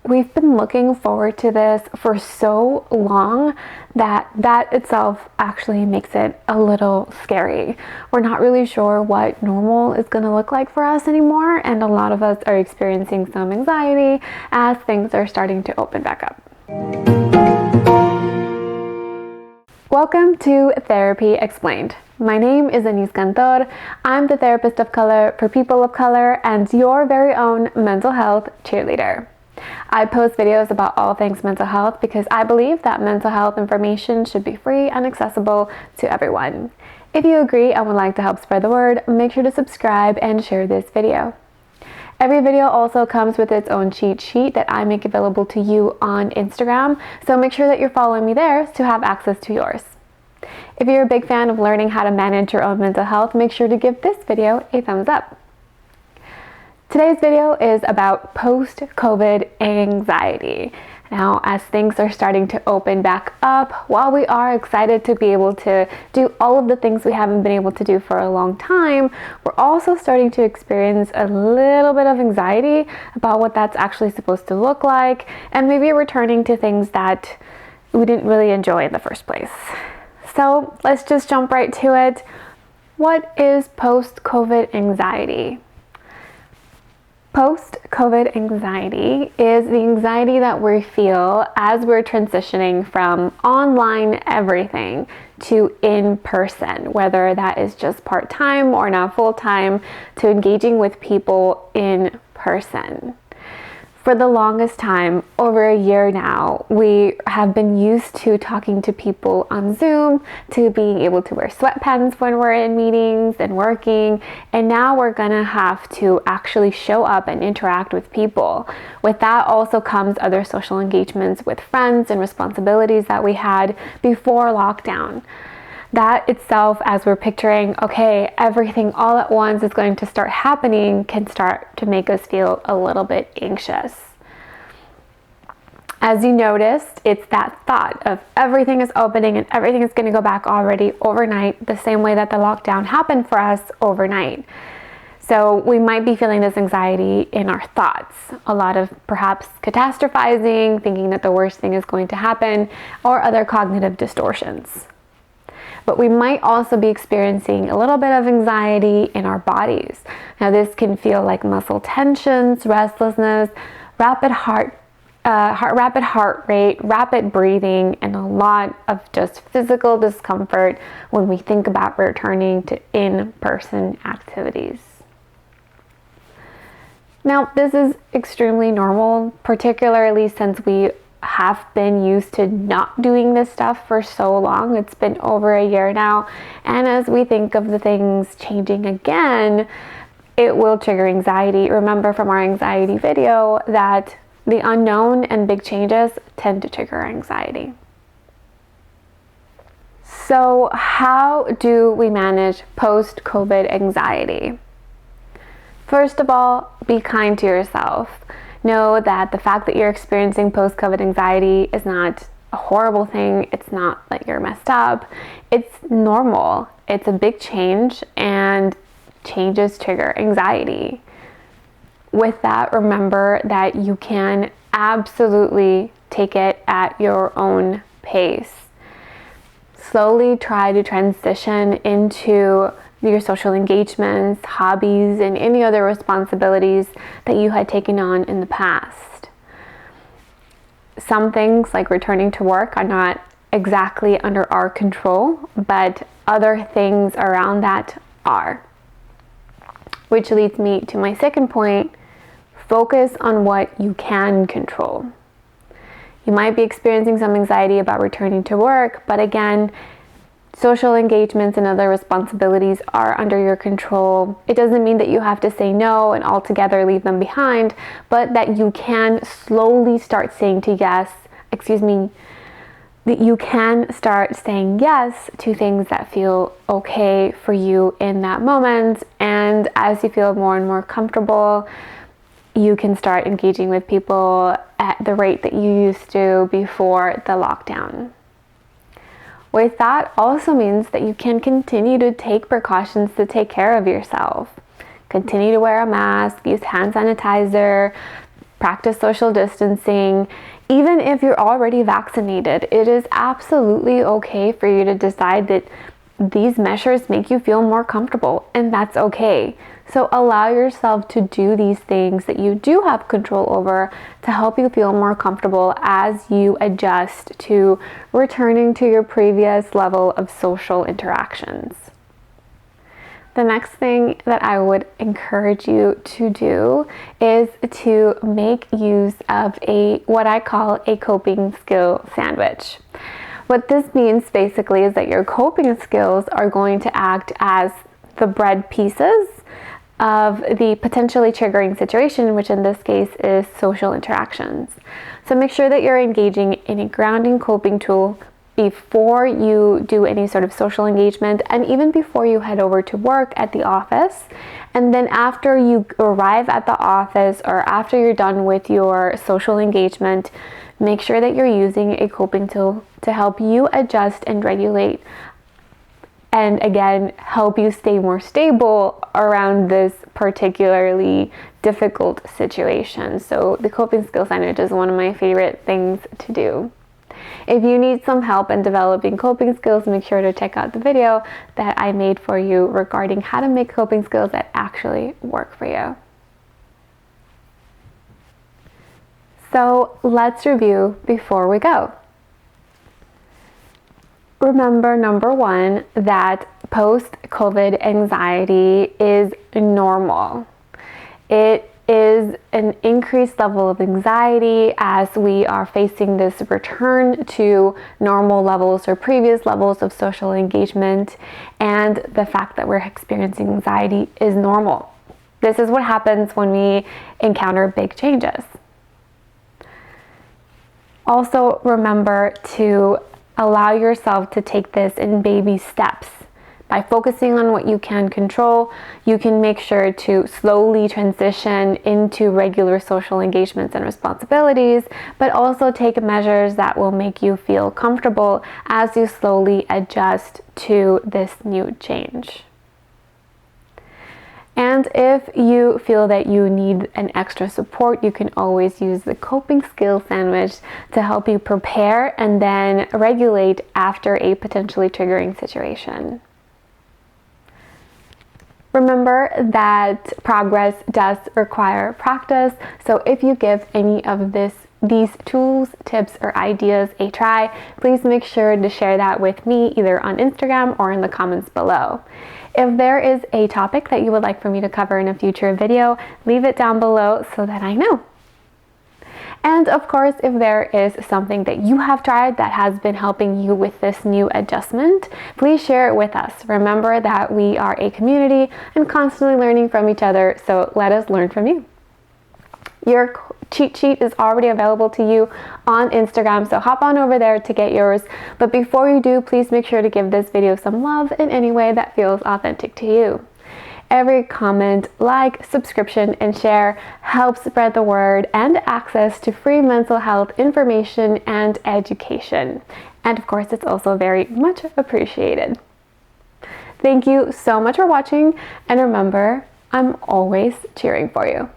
we've been looking forward to this for so long that itself actually makes it a little scary. We're not really sure what normal is going to look like for us anymore, and a lot of us are experiencing some anxiety as things are starting to open back up. Welcome to Therapy Explained. My name is Deniss. I'm the therapist of color for people of color and your very own mental health cheerleader. I post videos about all things mental health because I believe that mental health information should be free and accessible to everyone. If you agree and would like to help spread the word, make sure to subscribe and share this video. Every video also comes with its own cheat sheet that I make available to you on Instagram, so make sure that you're following me there to have access to yours. If you're a big fan of learning how to manage your own mental health, make sure to give this video a thumbs up. Today's video is about post-COVID anxiety. Now, as things are starting to open back up, while we are excited to be able to do all of the things we haven't been able to do for a long time, we're also starting to experience a little bit of anxiety about what that's actually supposed to look like, and maybe returning to things that we didn't really enjoy in the first place. So let's just jump right to it. What is post-COVID anxiety? Post-COVID anxiety is the anxiety that we feel as we're transitioning from online everything to in-person, whether that is just part-time or now full-time, to engaging with people in person. For the longest time, over a year now, we have been used to talking to people on Zoom, to being able to wear sweatpants when we're in meetings and working, and now we're gonna have to actually show up and interact with people. With that also comes other social engagements with friends and responsibilities that we had before lockdown. That itself, as we're picturing, okay, everything all at once is going to start happening, can start to make us feel a little bit anxious. As you noticed, it's that thought of everything is opening and everything is going to go back already overnight, the same way that the lockdown happened for us overnight. So we might be feeling this anxiety in our thoughts, a lot of perhaps catastrophizing, thinking that the worst thing is going to happen, or other cognitive distortions. But we might also be experiencing a little bit of anxiety in our bodies. Now, this can feel like muscle tensions, restlessness, rapid heart rate, rapid breathing, and a lot of just physical discomfort when we think about returning to in-person activities. Now, this is extremely normal, particularly since we have been used to not doing this stuff for so long. It's been over a year now, and as we think of the things changing again, it will trigger anxiety. Remember from our anxiety video that the unknown and big changes tend to trigger anxiety. So how do we manage post-COVID anxiety? First of all, be kind to yourself. Know that the fact that you're experiencing post-COVID anxiety is not a horrible thing. It's not that you're messed up. It's normal. It's a big change, and changes trigger anxiety. With that, remember that you can absolutely take it at your own pace. Slowly try to transition into your social engagements, hobbies, and any other responsibilities that you had taken on in the past. Some things, like returning to work, are not exactly under our control, but other things around that are. Which leads me to my second point: focus on what you can control. You might be experiencing some anxiety about returning to work, but again, social engagements and other responsibilities are under your control. It doesn't mean that you have to say no and altogether leave them behind, but that you can slowly start saying that you can start saying yes to things that feel okay for you in that moment. And as you feel more and more comfortable, you can start engaging with people at the rate that you used to before the lockdown. With that also means that you can continue to take precautions to take care of yourself. Continue to wear a mask, use hand sanitizer, practice social distancing. Even if you're already vaccinated, it is absolutely okay for you to decide that these measures make you feel more comfortable, and that's okay. So allow yourself to do these things that you do have control over to help you feel more comfortable as you adjust to returning to your previous level of social interactions. The next thing that I would encourage you to do is to make use of what I call a coping skill sandwich. What this means basically is that your coping skills are going to act as the bread pieces of the potentially triggering situation, which in this case is social interactions. So make sure that you're engaging in a grounding coping tool before you do any sort of social engagement, and even before you head over to work at the office. And then after you arrive at the office or after you're done with your social engagement, make sure that you're using a coping tool to help you adjust and regulate, and again, help you stay more stable around this particularly difficult situation. So the coping skill sandwich is one of my favorite things to do. If you need some help in developing coping skills, make sure to check out the video that I made for you regarding how to make coping skills that actually work for you. So let's review before we go. Remember, number one, that post-COVID anxiety is normal. It is an increased level of anxiety as we are facing this return to normal levels or previous levels of social engagement, and the fact that we're experiencing anxiety is normal. This is what happens when we encounter big changes. Also, remember to allow yourself to take this in baby steps. By focusing on what you can control, you can make sure to slowly transition into regular social engagements and responsibilities, but also take measures that will make you feel comfortable as you slowly adjust to this new change. And if you feel that you need an extra support, you can always use the coping skill sandwich to help you prepare and then regulate after a potentially triggering situation. Remember that progress does require practice, so if you give any of these tools, tips, or ideas a try, please make sure to share that with me either on Instagram or in the comments below. If there is a topic that you would like for me to cover in a future video, leave it down below so that I know. And of course, if there is something that you have tried that has been helping you with this new adjustment, please share it with us. Remember that we are a community and constantly learning from each other, so let us learn from you. Your cheat sheet is already available to you on Instagram, so hop on over there to get yours. But before you do, please make sure to give this video some love in any way that feels authentic to you. Every comment, like, subscription, and share helps spread the word and access to free mental health information and education. And of course, it's also very much appreciated. Thank you so much for watching, and remember, I'm always cheering for you.